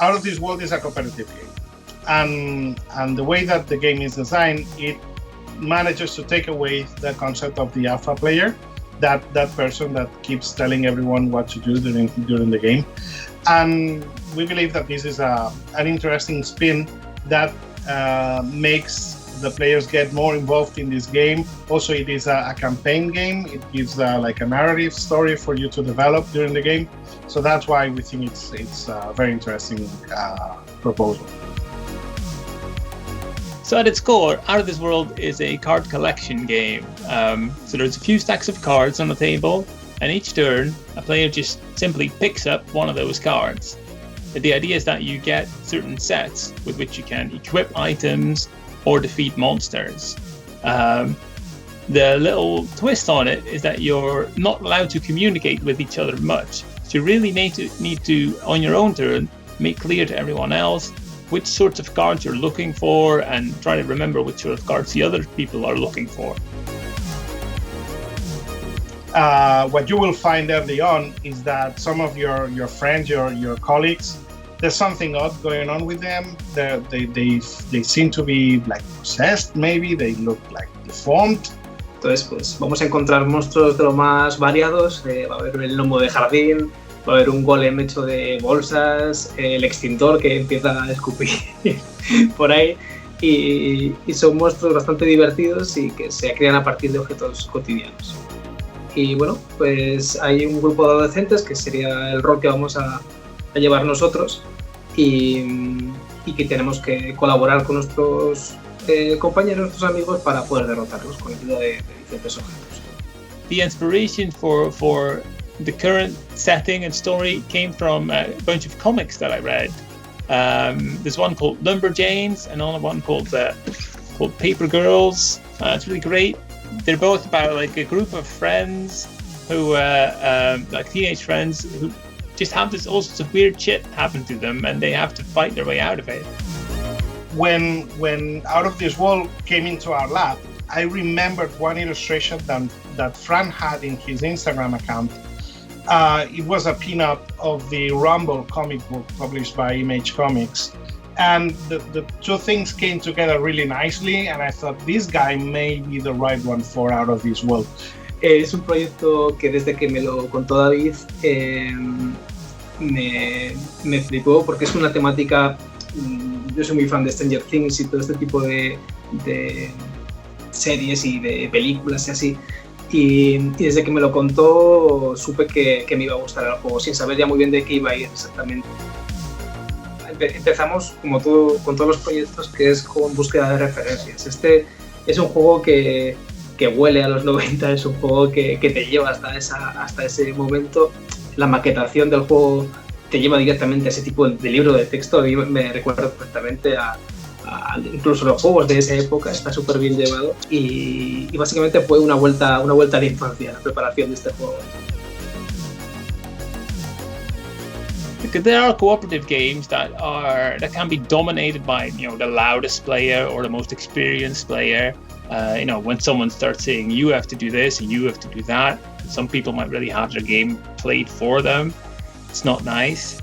Out of This World is a cooperative game, and the way that the game is designed, it manages to take away the concept of the alpha player, that person that keeps telling everyone what to do during the game. And we believe that this is an interesting spin that makes the players get more involved in this game. Also, it is a campaign game. It gives like a narrative story for you to develop during the game. So that's why we think it's a very interesting proposal. So at its core, Out of This World is a card collection game. So there's a few stacks of cards on the table, and each turn, a player just simply picks up one of those cards. The idea is that you get certain sets with which you can equip items or defeat monsters. The little twist on it is that you're not allowed to communicate with each other much. So you really need to, on your own turn, make clear to everyone else which sorts of cards you're looking for and try to remember which sort of cards the other people are looking for. What you will find early on is that some of your friends, your colleagues, there's something odd going on with them. They seem to be like possessed, maybe. They look like deformed. Entonces, pues vamos a encontrar monstruos de lo más variados. Va a haber el gnomo de jardín, va a haber un golem hecho de bolsas, el extintor que empieza a escupir por ahí. Y son monstruos bastante divertidos y que se crean a partir de objetos cotidianos. Y bueno, pues hay un grupo de adolescentes que sería el rol que vamos a llevar nosotros y que tenemos que colaborar con nuestros compañeros, nuestros amigos para poder derrotarlos con ayuda de diferentes objetos. The inspiration for the current setting and story came from a bunch of comics that I read. There's one called Lumberjanes and another one called Paper Girls. It's really great. They're both about like a group of friends who, like teenage friends, who just have this all sorts of weird shit happen to them, and they have to fight their way out of it. When Out of This World came into our lab, I remembered one illustration that Fran had in his Instagram account. It was a pinup of the Rumble comic book published by Image Comics. And the two things came together really nicely, and I thought this guy may be the right one for Out of This World. Es un proyecto que desde que me lo contó David me flipó porque es una temática. Yo soy muy fan de Stranger Things y todo este tipo de series y de películas y así. Y desde que me lo contó supe que me iba a gustar el juego, sin saber ya muy bien de qué iba a ir exactamente. Empezamos, como con todos los proyectos, que es con búsqueda de referencias. Este es un juego que huele a los 90, es un juego que te lleva hasta ese momento. La maquetación del juego te lleva directamente a ese tipo de libro de texto. A mí me recuerda perfectamente a incluso los juegos de esa época. Está súper bien llevado y básicamente fue una vuelta a la infancia, la preparación de este juego. Because there are cooperative games that can be dominated by the loudest player or the most experienced player. When someone starts saying you have to do this and you have to do that, some people might really have their game played for them. It's not nice.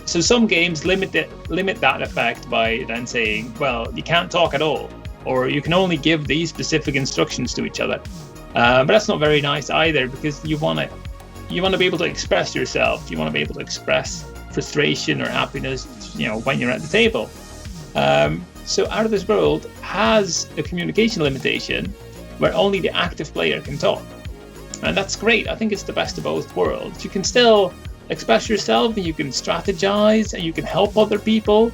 So some games limit that effect by then saying, well, you can't talk at all, or you can only give these specific instructions to each other. But that's not very nice either, because you want to be able to express yourself. You want to be able to express frustration or happiness, when you're at the table. So Out of This World has a communication limitation where only the active player can talk. And that's great. I think it's the best of both worlds. You can still express yourself and you can strategize and you can help other people.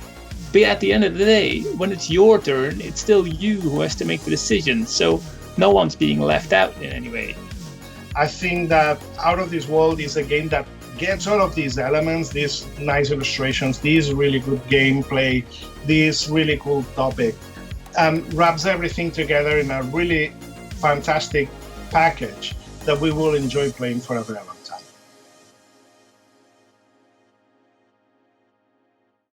But at the end of the day, when it's your turn, it's still you who has to make the decision. So no one's being left out in any way. I think that Out of This World is a game that gets all of these elements, these nice illustrations, this really good gameplay, this really cool topic, and wraps everything together in a really fantastic package that we will enjoy playing forever.